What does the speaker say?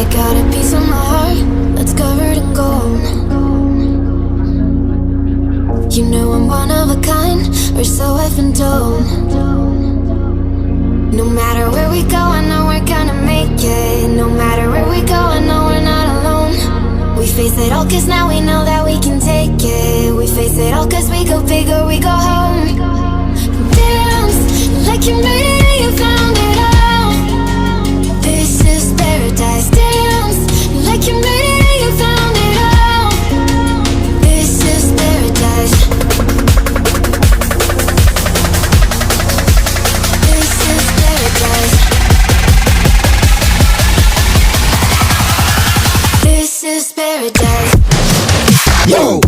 I got a piece of my heart that's covered in gold. You know I'm one of a kind, or so I've been told. No matter where we go, I know we're gonna make it. No matter where we go, I know we're not alone. We face it all cause now we know that we can take it. We face it all cause we go big or we go home. Dance like you made it and you found it all. This is paradise. Dance like you made it and you found it all. This is paradise. This is paradise. This is paradise. Yo!